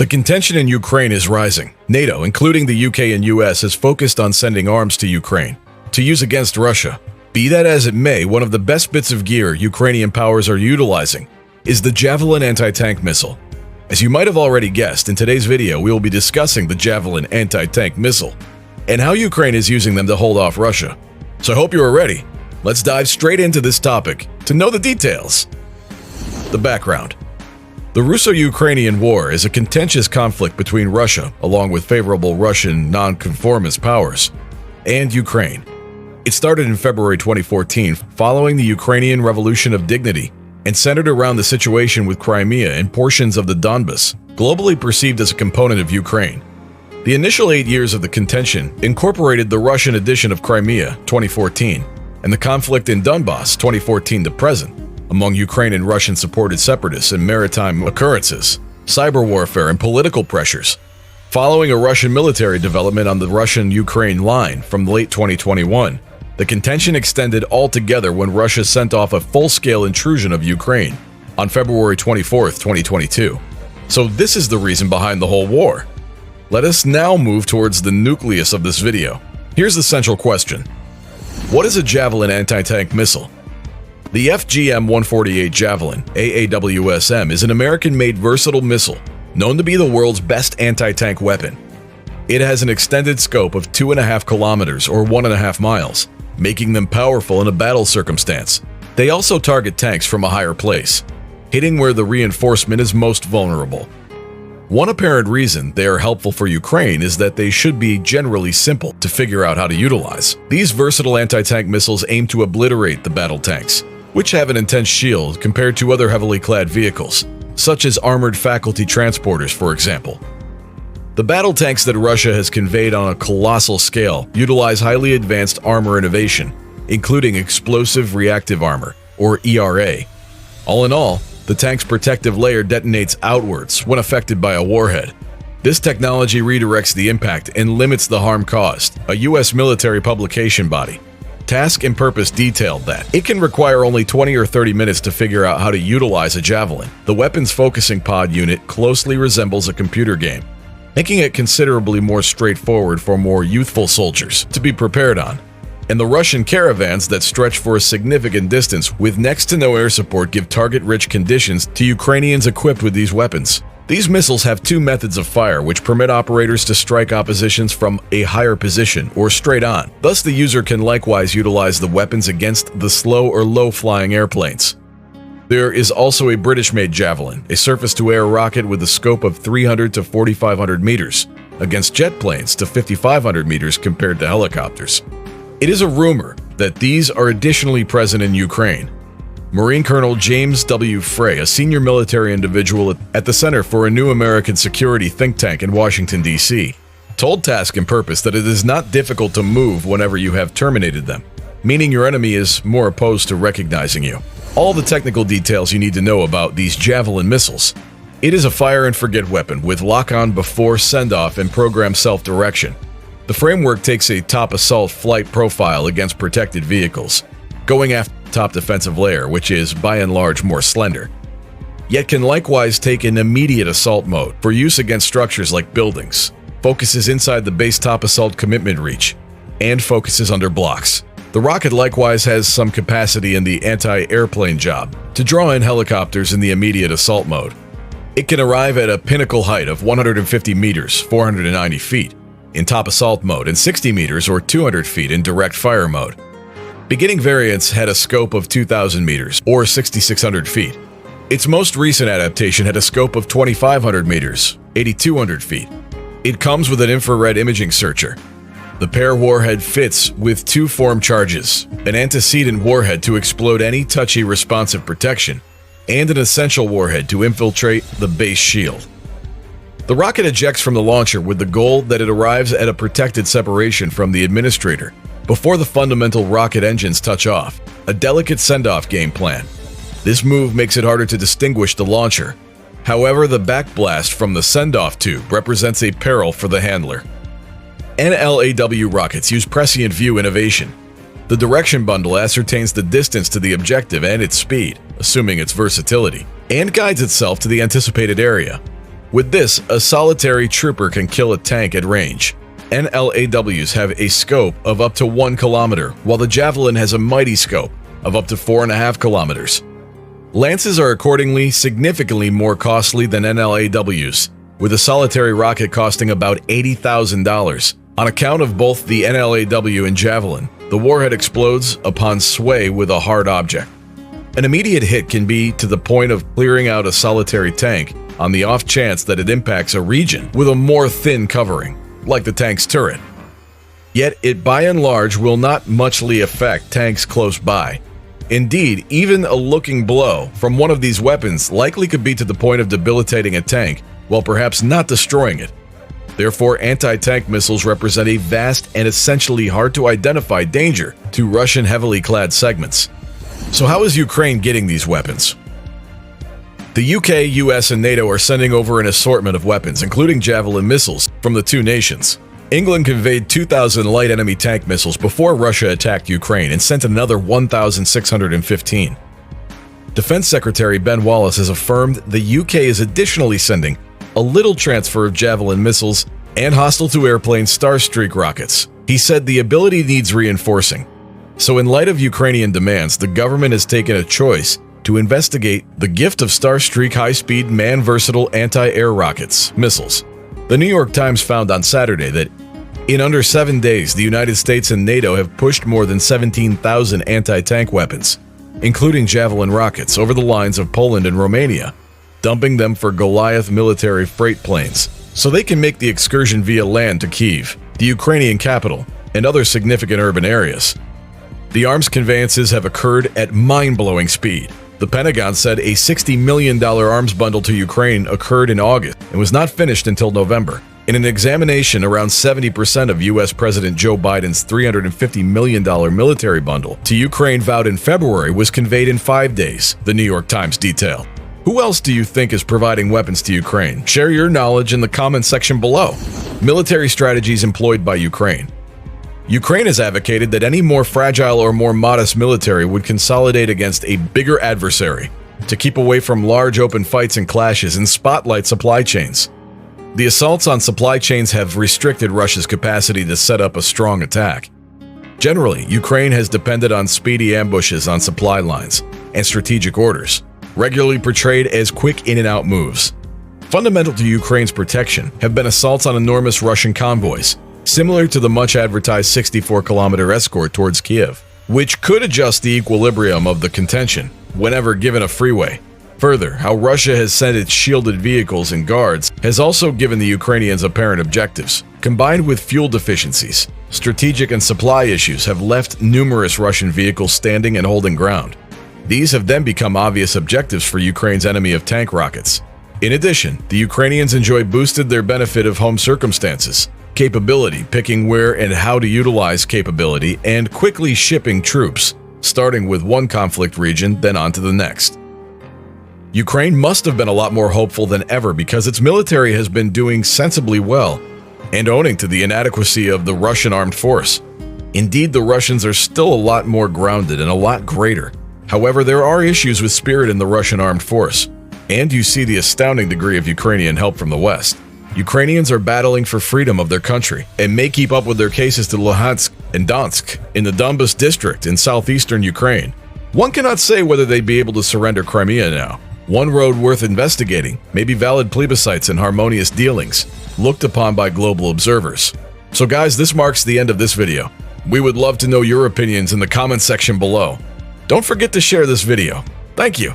The contention in Ukraine is rising. NATO, including the UK and US, has focused on sending arms to Ukraine to use against Russia. Be that as it may, one of the best bits of gear Ukrainian powers are utilizing is the Javelin Anti-Tank Missile. As you might have already guessed, in today's video we will be discussing the Javelin Anti-Tank Missile and how Ukraine is using them to hold off Russia. So I hope you are ready. Let's dive straight into this topic to know the details. The background. The Russo-Ukrainian War is a contentious conflict between Russia, along with favorable Russian non-conformist powers, and Ukraine. It started in February 2014 following the Ukrainian Revolution of Dignity and centered around the situation with Crimea and portions of the Donbas, globally perceived as a component of Ukraine. The initial 8 years of the contention incorporated the Russian addition of Crimea 2014 and the conflict in Donbas 2014 to present, among Ukraine and Russian-supported separatists and maritime occurrences, cyber warfare, and political pressures. Following a Russian military development on the Russian-Ukraine line from late 2021, the contention extended altogether when Russia sent off a full-scale intrusion of Ukraine on February 24, 2022. So this is the reason behind the whole war. Let us now move towards the nucleus of this video. Here's the central question. What is a Javelin anti-tank missile? The FGM-148 Javelin, AAWS M, is an American-made versatile missile known to be the world's best anti-tank weapon. It has an extended scope of 2.5 kilometers or 1.5 miles, making them powerful in a battle circumstance. They also target tanks from a higher place, hitting where the reinforcement is most vulnerable. One apparent reason they are helpful for Ukraine is that they should be generally simple to figure out how to utilize. These versatile anti-tank missiles aim to obliterate the battle tanks, which have an intense shield compared to other heavily clad vehicles, such as armored faculty transporters, for example. The battle tanks that Russia has conveyed on a colossal scale utilize highly advanced armor innovation, including explosive reactive armor, or ERA. All in all, the tank's protective layer detonates outwards when affected by a warhead. This technology redirects the impact and limits the harm caused. A US military publication body, Task and Purpose, detailed that it can require only 20 or 30 minutes to figure out how to utilize a Javelin. The weapon's focusing pod unit closely resembles a computer game, making it considerably more straightforward for more youthful soldiers to be prepared on. And the Russian caravans that stretch for a significant distance with next to no air support give target-rich conditions to Ukrainians equipped with these weapons. These missiles have two methods of fire which permit operators to strike oppositions from a higher position or straight on. Thus, the user can likewise utilize the weapons against the slow or low-flying airplanes. There is also a British-made Javelin, a surface-to-air rocket with a scope of 300 to 4,500 meters, against jet planes to 5,500 meters compared to helicopters. It is a rumor that these are additionally present in Ukraine. Marine Colonel James W. FREY, a senior military individual at the Center for a New American Security think tank in Washington, D.C., told Task and Purpose that it is not difficult to move whenever you have terminated them, meaning your enemy is more opposed to recognizing you. All the technical details you need to know about these Javelin missiles. It is a fire-and-forget weapon with lock-on before send-off and program self-direction. The framework takes a top assault flight profile against protected vehicles, going after top defensive layer, which is by and large more slender, yet can likewise take an immediate assault mode for use against structures like buildings, focuses inside the base top assault commitment reach, and focuses under blocks. The rocket likewise has some capacity in the anti-airplane job to draw in helicopters in the immediate assault mode. It can arrive at a pinnacle height of 150 meters, 490 feet, in top assault mode, and 60 meters or 200 feet in direct fire mode. Beginning variants had a scope of 2,000 meters, or 6,600 feet. Its most recent adaptation had a scope of 2,500 meters, 8,200 feet. It comes with an infrared imaging searcher. The pair warhead fits with 2 form charges, an antecedent warhead to explode any touchy responsive protection, and an essential warhead to infiltrate the base shield. The rocket ejects from the launcher with the goal that it arrives at a protected separation from the administrator before the fundamental rocket engines touch off, a delicate send-off game plan. This move makes it harder to distinguish the launcher. However, the backblast from the send-off tube represents a peril for the handler. NLAW rockets use prescient view innovation. The direction bundle ascertains the distance to the objective and its speed, assuming its versatility, and guides itself to the anticipated area. With this, a solitary trooper can kill a tank at range. NLAWs have a scope of up to 1 kilometer, while the Javelin has a mighty scope of up to 4.5 kilometers. Lances are accordingly significantly more costly than NLAWs, with a solitary rocket costing about $80,000. On account of both the NLAW and Javelin, the warhead explodes upon sway with a hard object. An immediate hit can be to the point of clearing out a solitary tank on the off chance that it impacts a region with a more thin covering, like the tank's turret. Yet it by and large will not muchly affect tanks close by. Indeed, even a looking blow from one of these weapons likely could be to the point of debilitating a tank, while perhaps not destroying it. Therefore, anti-tank missiles represent a vast and essentially hard-to-identify danger to Russian heavily clad segments. So how is Ukraine getting these weapons? The UK, US, and NATO are sending over an assortment of weapons, including Javelin missiles, from the two nations. England conveyed 2,000 light enemy tank missiles before Russia attacked Ukraine and sent another 1,615. Defense Secretary Ben Wallace has affirmed the UK is additionally sending a little transfer of Javelin missiles and hostile-to-airplane Starstreak rockets. He said the ability needs reinforcing. So in light of Ukrainian demands, the government has taken a choice to investigate the gift of Starstreak high-speed man-versatile anti-air rockets, missiles. The New York Times found on Saturday that in under 7 days, the United States and NATO have pushed more than 17,000 anti-tank weapons, including Javelin rockets, over the lines of Poland and Romania, dumping them for Goliath military freight planes, so they can make the excursion via land to Kyiv, the Ukrainian capital, and other significant urban areas. The arms conveyances have occurred at mind-blowing speed. The Pentagon said a $60 million arms bundle to Ukraine occurred in August and was not finished until November. In an examination, around 70% of U.S. President Joe Biden's $350 million military bundle to Ukraine vowed in February was conveyed in 5 days, the New York Times detailed. Who else do you think is providing weapons to Ukraine? Share your knowledge in the comment section below. Military strategies employed by Ukraine. Ukraine has advocated that any more fragile or more modest military would consolidate against a bigger adversary to keep away from large open fights and clashes and spotlight supply chains. The assaults on supply chains have restricted Russia's capacity to set up a strong attack. Generally, Ukraine has depended on speedy ambushes on supply lines and strategic orders, regularly portrayed as quick in-and-out moves. Fundamental to Ukraine's protection have been assaults on enormous Russian convoys, similar to the much-advertised 64-kilometer escort towards Kyiv, which could adjust the equilibrium of the contention whenever given a freeway. Further, how Russia has sent its shielded vehicles and guards has also given the Ukrainians apparent objectives. Combined with fuel deficiencies, strategic and supply issues have left numerous Russian vehicles standing and holding ground. These have then become obvious objectives for Ukraine's enemy of tank rockets. In addition, the Ukrainians enjoy boosted their benefit of home circumstances, capability, picking where and how to utilize capability, and quickly shipping troops, starting with one conflict region, then on to the next. Ukraine must have been a lot more hopeful than ever because its military has been doing sensibly well and owning to the inadequacy of the Russian armed force. Indeed, the Russians are still a lot more grounded and a lot greater. However, there are issues with spirit in the Russian armed force, and you see the astounding degree of Ukrainian help from the West. Ukrainians are battling for freedom of their country and may keep up with their cases to Luhansk and Donetsk in the Donbas district in southeastern Ukraine. One cannot say whether they'd be able to surrender Crimea now. One road worth investigating may be valid plebiscites and harmonious dealings, looked upon by global observers. So guys, this marks the end of this video. We would love to know your opinions in the comment section below. Don't forget to share this video. Thank you.